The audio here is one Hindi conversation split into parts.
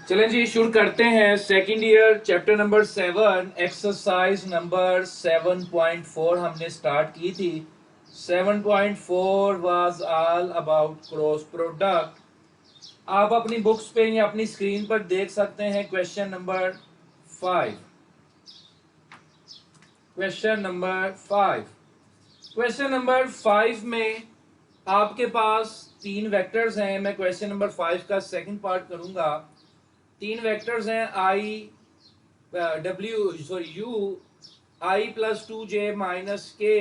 चलें जी, शुरू करते हैं। Second year chapter number 7 exercise number 7.4 हमने स्टार्ट की थी। 7.4 was all about cross product. आप अपनी बुक्स पे या अपनी स्क्रीन पर देख सकते हैं question number 5। Question number 5 question number 5 में आपके पास तीन वेक्टर्स हैं। मैं क्वेश्चन नंबर 5 का सेकंड पार्ट करूंगा। तीन वेक्टर्स हैं I U I plus 2j minus K,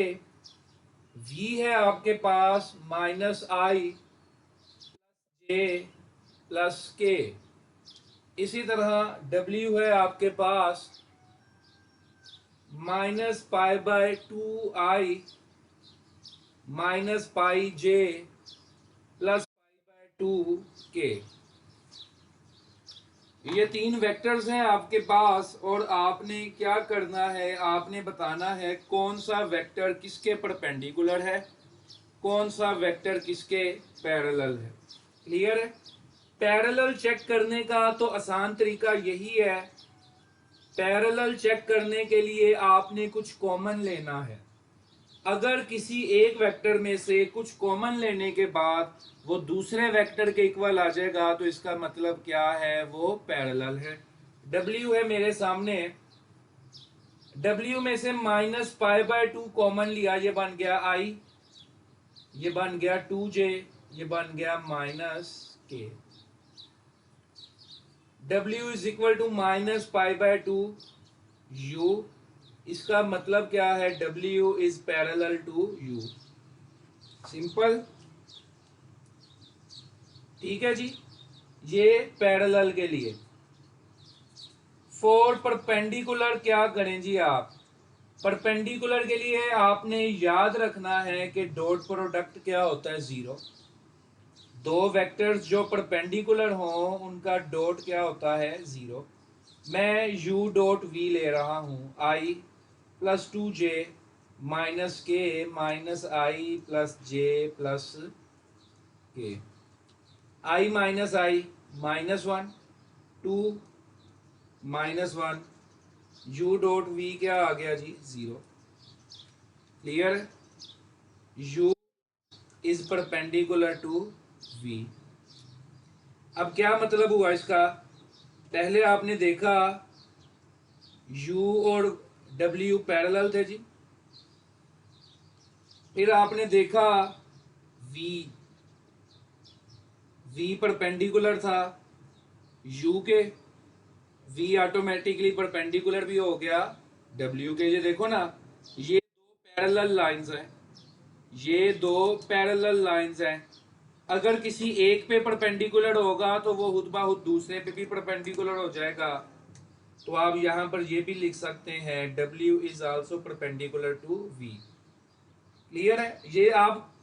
V है आपके पास माइनस आई जे प्लस के। इसी तरह W है आपके पास minus pi by 2i minus pi J plus pi by 2k। ये तीन वेक्टर्स हैं आपके पास और आपने क्या करना है, आपने बताना है कौन सा वेक्टर किसके परपेंडिकुलर है, कौन सा वेक्टर किसके पैरेलल है। क्लियर है? पैरेलल चेक करने का तो आसान तरीका यही है। पैरेलल चेक करने के लिए आपने कुछ कॉमन लेना है। अगर किसी एक वेक्टर में से कुछ कॉमन लेने के बाद वो दूसरे वेक्टर के इक्वल आ जाएगा तो इसका मतलब क्या है, वो पैरेलल है। W है मेरे सामने, W में से माइनस पाई बाय 2 कॉमन लिया, ये बन गया I, ये बन गया 2j, ये बन गया minus k। W is equal to minus pi by 2 u, इसका मतलब क्या है, W is parallel to u। Simple, ठीक है जी। ये पैरेलल के लिए। फॉर परपेंडिकुलर क्या करें जी आप, परपेंडिकुलर के लिए आपने याद रखना है कि डॉट प्रोडक्ट क्या होता है, जीरो। दो वेक्टर्स जो परपेंडिकुलर हो उनका डॉट क्या होता है, जीरो। मैं u डॉट v ले रहा हूं, i plus 2j minus K minus I plus J plus K. i minus I minus 1, 2 minus 1, u dot v क्या आ गया जी, zero. Clear? u is perpendicular to v। अब क्या मतलब हुआ इसका, पहले आपने देखा u और w पैरेलल थे जी, फिर आपने देखा v परपेंडिकुलर था u के, v ऑटोमेटिकली परपेंडिकुलर भी हो गया w के। ये देखो ना, ये दो पैरेलल लाइंस हैं, ये दो पैरेलल लाइंस हैं। अगर किसी एक पे परपेंडिकुलर होगा तो वो खुद बाहुद दूसरे पे भी परपेंडिकुलर हो जाएगा। तो आप यहां पर ये भी लिख सकते हैं W is also perpendicular to V। Clear है? ये आप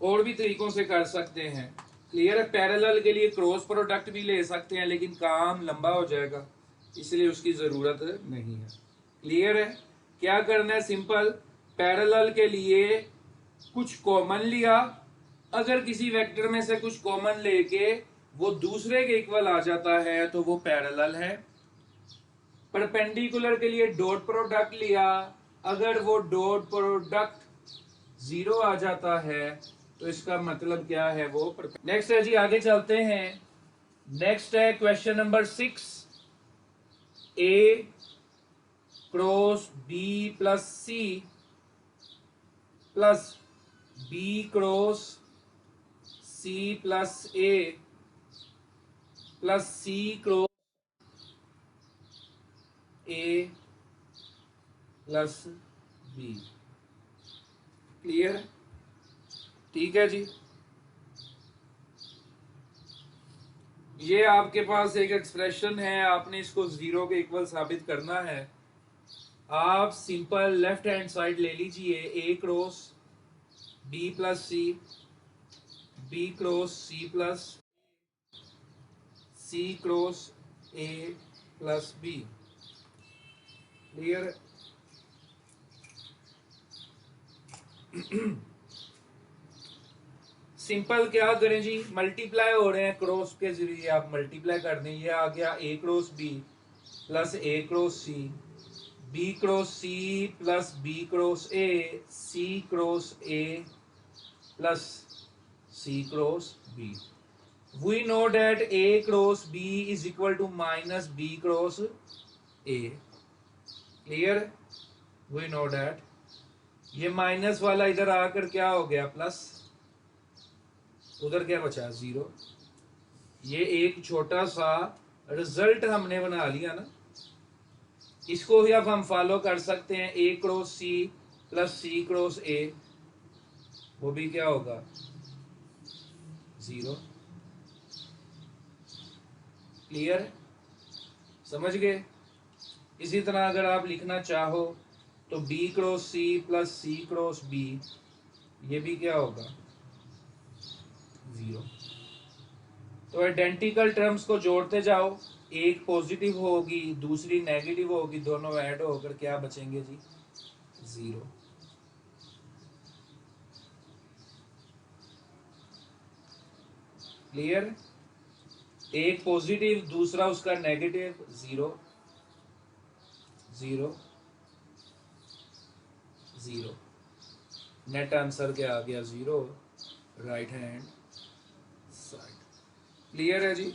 और भी तरीकों से कर सकते हैं। क्लियर है? पैरेलल के लिए क्रॉस प्रोडक्ट भी ले सकते हैं लेकिन काम लंबा हो जाएगा, इसलिए उसकी जरूरत नहीं है। क्लियर है? क्या करना है, सिंपल, पैरेलल के लिए कुछ कॉमन लिया, अगर किसी वेक्टर में से कुछ कॉमन लेके वो दूसरे के इक्वल आ जाता है तो वो पैरेलल है। परपेंडिकुलर के लिए डॉट प्रोडक्ट लिया, अगर वो डॉट प्रोडक्ट जीरो आ जाता है तो इसका मतलब क्या है, वो नेक्स्ट है जी, आगे चलते हैं। नेक्स्ट है question number 6, A cross B plus C plus B cross C plus A plus C cross A plus B. Clear? ठीक है जी। ये आपके पास एक एक्सप्रेशन है, आपने इसको जीरो के इक्वल साबित करना है। आप सिंपल लेफ्ट हैंड साइड ले लीजिए, A cross B plus C, B cross C plus C cross A plus B. Clear? Simple क्या करें जी, मल्टीप्लाई हो रहे हैं क्रॉस के जरिए, आप मल्टीप्लाई कर दें। ये आ गया A cross B plus A cross C, B cross C plus B cross A, C cross A plus C cross B. We know that A cross B is equal to minus B cross A. Clear? We know that ये माइनस वाला इधर आकर क्या हो गया प्लस, उधर क्या बचा जीरो। ये एक छोटा सा रिजल्ट हमने बना लिया ना, इसको भी अब हम फॉलो कर सकते हैं। A cross C plus C cross A, वो भी क्या होगा जीरो। क्लियर? समझ गए? इसी तरह अगर आप लिखना चाहो तो B cross C plus C cross B, ये भी क्या होगा जीरो। तो आइडेंटिकल टर्म्स को जोड़ते जाओ, एक पॉजिटिव होगी दूसरी नेगेटिव होगी, दोनों ऐड होकर क्या बचेंगे जी जीरो। क्लियर? एक पॉजिटिव दूसरा उसका negative, zero zero zero. Net answer क्या आ गया zero, right hand side. Clear है जी?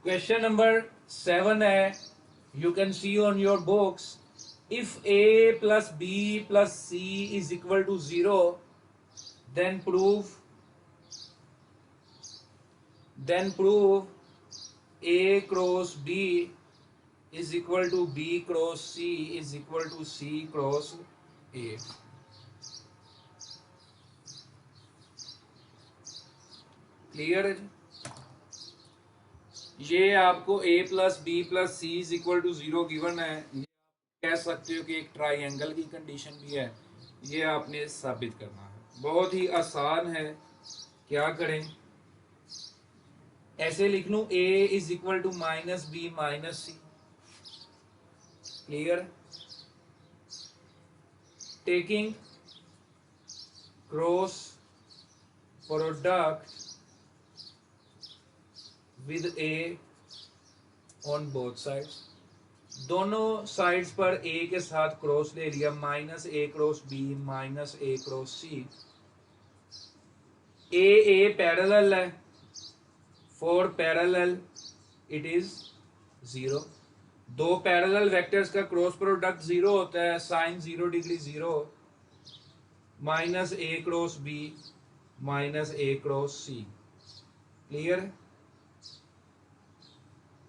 क्वेश्चन नंबर 7 है, you can see on your books, if A plus B plus C is equal to zero then prove A cross B is equal to B cross C is equal to C cross A. Clear है? ये आपको A plus B plus C is equal to zero given है। ये आप कह सकते हो कि एक ट्राइंगल की कंडीशन भी है, ये आपने साबित करना है। बहुत ही आसान है, क्या करें, ऐसे लिख लूं A is equal to minus B minus C. Clear? Taking cross product with A on both sides, दोनों साइड्स पर A के साथ क्रॉस ले लिया, minus A cross B minus A cross C। A parallel है, for parallel it is zero. दो पैरेलल वेक्टर्स का क्रॉस प्रोडक्ट जीरो होता है, sine 0 degree zero, minus A cross B minus A cross C। Clear?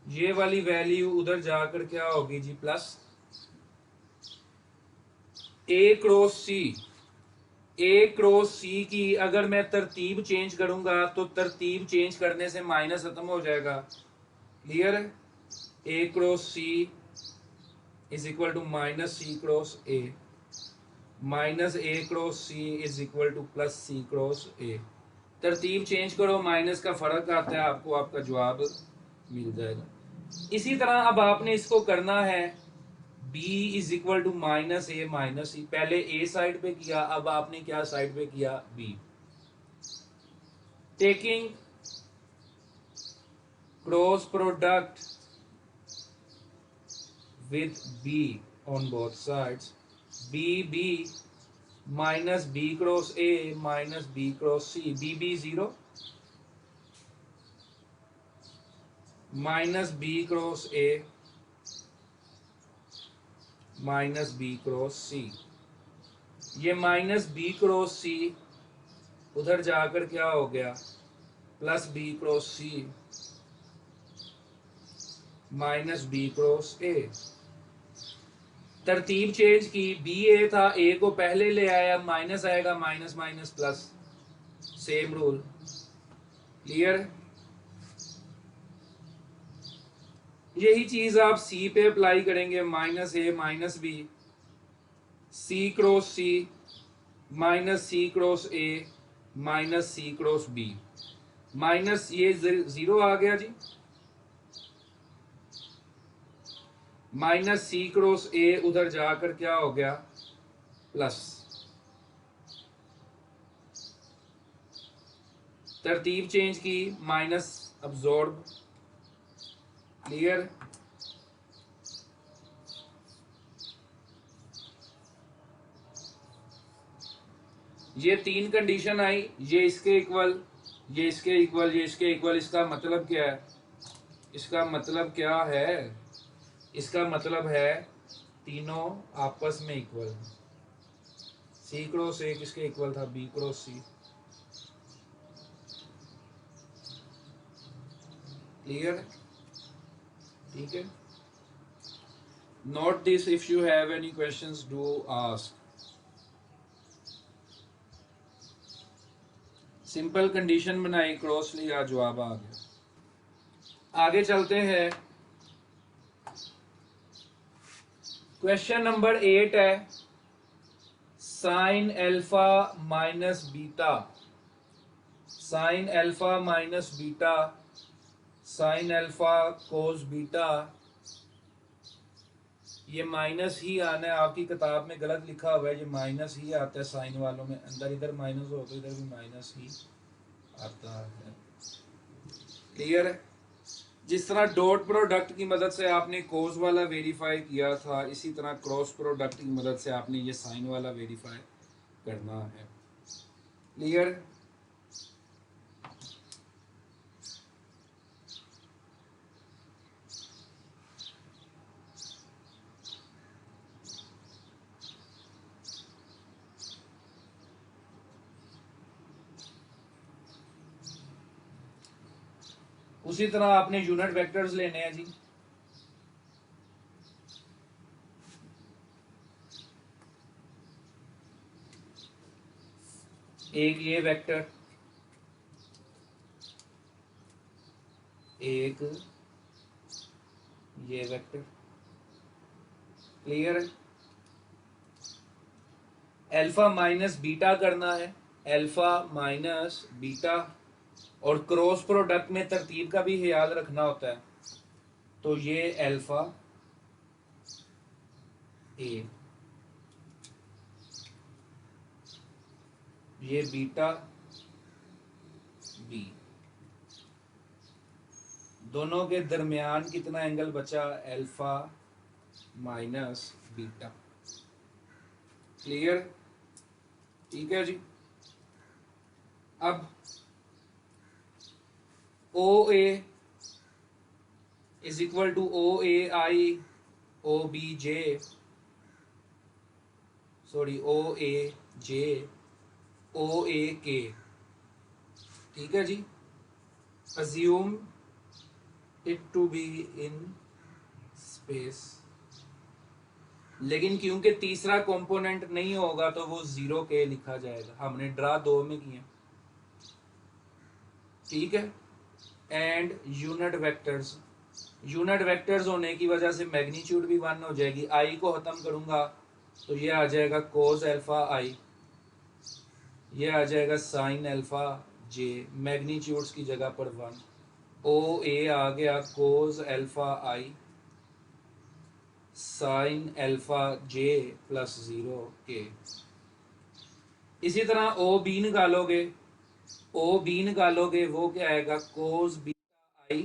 ये वाली वैल्यू उधर जाकर क्या होगी जी plus A cross C। A cross C की अगर मैं तरतीब चेंज करूंगा तो तरतीब चेंज करने से माइनस खत्म हो जाएगा। Clear? A cross C is equal to minus C cross A minus A cross C is equal to plus C cross A। तरतीब चेंज करो, माइनस का फर्क आता है, आपको आपका जवाब मिल जाएगा। इसी तरह अब आपने इसको करना है b is equal to minus A minus C. पहले a साइड पे किया, अब आपने क्या साइड पे किया b। Taking cross product with b on both sides, b minus b cross a minus b cross c, b zero minus b cross a minus b cross c। ये माइनस b क्रॉस c उधर जाकर क्या हो गया plus b cross c minus b cross a। तरतीब चेंज की, b a था, a को पहले ले आया, माइनस आएगा, minus minus plus, same rule. Clear? यही चीज आप c पे अप्लाई करेंगे, minus a minus b, c cross c minus c cross a minus c cross b, minus ये जीरो आ गया जी, माइनस c क्रॉस a उधर जाकर क्या हो गया प्लस। तरतीब चेंज की, माइनस अब्जॉर्ब। क्लियर? ये तीन कंडीशन आई, ये इसके इक्वल, ये इसके इक्वल, ये इसके इक्वल। इसका मतलब क्या है? इसका मतलब क्या है? इसका मतलब है तीनों आपस में इक्वल है। सी क्रॉस ए किसके इक्वल था? बी क्रॉस सी। क्लियर? ठीक है। Note this, if you have any questions do ask. Simple condition बनाई, क्रॉस लिया, जवाब आ गया। आगे चलते हैं। क्वेश्चन नंबर 8 है, sine alpha minus beta. Sine alpha minus beta, sine alpha cos beta. ये माइनस ही आना है, आपकी किताब में गलत लिखा हुआ है, ये माइनस ही आता है साइन वालों में। अंदर इधर माइनस हो तो इधर भी माइनस ही आता है। क्लियर है? जिस तरह डॉट प्रोडक्ट की मदद से आपने कोस वाला वेरीफाई किया था, इसी तरह क्रॉस प्रोडक्ट की मदद से आपने ये साइन वाला वेरीफाई करना है। क्लियर? उसी तरह आपने यूनिट वेक्टर्स लेने हैं जी। एक ये वेक्टर, एक ये वेक्टर। क्लियर है? अल्फा माइनस बीटा करना है, अल्फा माइनस बीटा। और क्रॉस प्रोडक्ट में तरतीब का भी ख्याल रखना होता है। तो ये अल्फा ए, ये बीटा बी, दोनों के दरमियान कितना एंगल बचा? Alpha minus beta. क्लियर? ठीक है जी। अब O A is equal to O A I O B J, sorry O A J O A K. ठीक है जी। assume it to be in space, लेकिन क्योंकि तीसरा कंपोनेंट नहीं होगा तो वो 0 के लिखा जाएगा। हमने ड्रा 2 में किया। ठीक है। And unit vectors, unit vectors होने की वजह से मैग्नीट्यूड भी 1 हो जाएगी। आई को खत्म करूंगा तो ये आ जाएगा कोस अल्फा आई, ये आ जाएगा साइन अल्फा जे, मैग्नीट्यूड्स की जगह पर 1। ओ ए आ गया कोस अल्फा आई साइन अल्फा जे प्लस 0 के। इसी तरह ओ बी निकालोगे, ओ बी निकालोगे वो क्या आएगा? कोस बीटा आई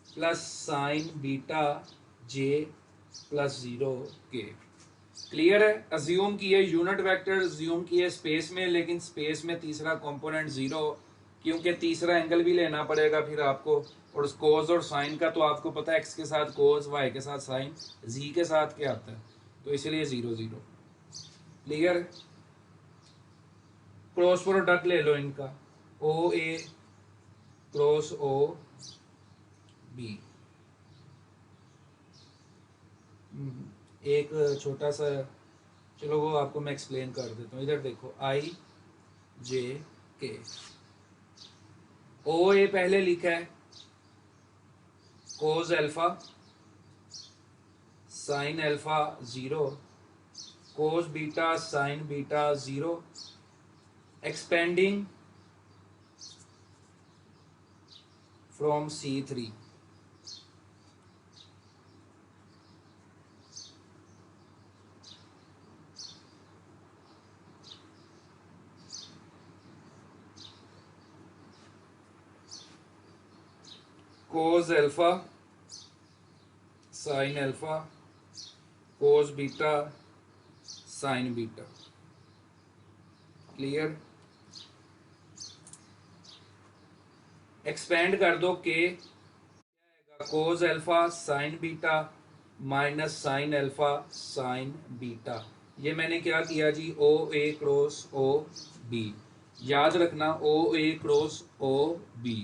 प्लस साइन बीटा जे प्लस 0 के। क्लियर है? अज्यूम किए यूनिट वेक्टर, अज्यूम किए स्पेस में, लेकिन स्पेस में तीसरा कंपोनेंट 0, क्योंकि तीसरा एंगल भी लेना पड़ेगा फिर आपको। और कोस और साइन का तो आपको पता है, एक्स के साथ कोस, वाई के साथ साइन, जी के साथ क्या आता है, तो इसलिए 0 0। क्लियर? क्रॉस प्रोडक्ट ले लो इनका, ओ ए क्रॉस ओ बी। एक छोटा सा, चलो वो आपको मैं एक्सप्लेन कर देता हूँ। इधर देखो, आई जे के, ओ ए पहले लिखा है cos alpha sine alpha 0, cos beta sine beta 0, expanding from C3। Cos alpha sine alpha cos beta sine beta. Clear? Expand कर दो के, cos alpha sign beta minus sine alpha sign beta. ये मैंने क्या किया जी, ओ ए क्रॉस ओ बी, याद रखना ओ A cross O B.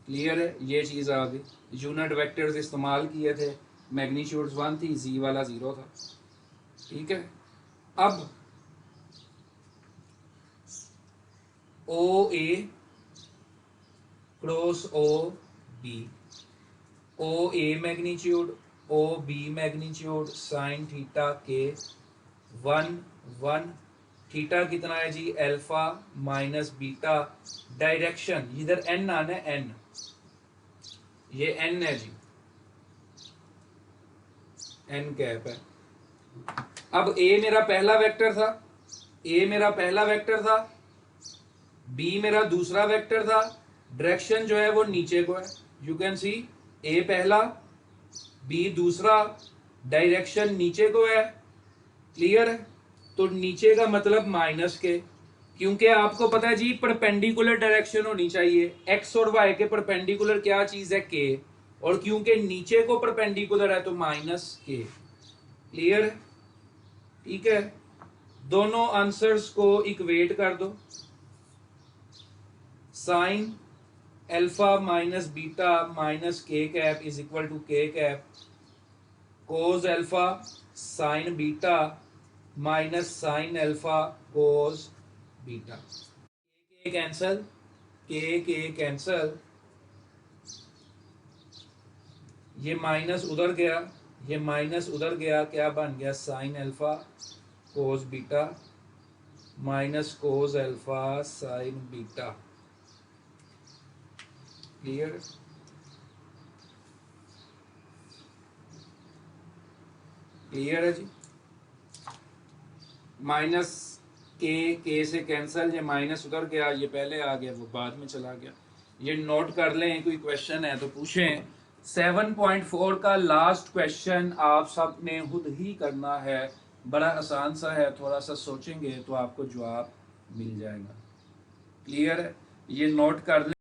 Clear है? ये चीज़ आ गई। यूनिट वेक्टर्स इस्तेमाल किए थे, मैग्नीट्यूड्स 1 थी, जी वाला 0 था। ठीक है, अब O A cross O B, O A magnitude O B magnitude sine theta के 1 1, थीटा कितना है जी, अल्फा माइनस बीटा। डायरेक्शन इधर एन आना है, एन, ये एन है जी, एन कैप है। अब ए मेरा पहला वेक्टर था, ए मेरा पहला वेक्टर था, बी मेरा दूसरा वेक्टर था, डायरेक्शन जो है वो नीचे को है। यू कैन सी ए पहला बी दूसरा, डायरेक्शन नीचे को है। क्लियर है? तो नीचे का मतलब माइनस के, क्योंकि आपको पता है जी परपेंडिकुलर डायरेक्शन होनी चाहिए, एक्स और वाई के परपेंडिकुलर क्या चीज है, के, और क्योंकि नीचे को परपेंडिकुलर है तो माइनस के। क्लियर है? ठीक है, दोनों आंसर्स को इक्वेट कर दो। Sine alpha minus beta minus के कैप इज इक्वल टू के cap, cos alpha sign beta minus sine alpha cos beta. के कैंसल, के कैंसल, ये माइनस उधर गया, ये माइनस उधर गया, क्या बन गया, sine alpha cos beta minus cos alpha sign beta. Clear? Clear है जी? माइनस के से कैंसल, ये माइनस उधर गया, ये पहले आ गया, वो बाद में चला गया। ये नोट कर लें, कोई क्वेश्चन है तो पूछें। 7.4 का लास्ट क्वेश्चन आप सब ने खुद ही करना है, बड़ा आसान सा है, थोड़ा सा सोचेंगे तो आपको जवाब मिल जाएगा। क्लियर है? ये नोट कर लें।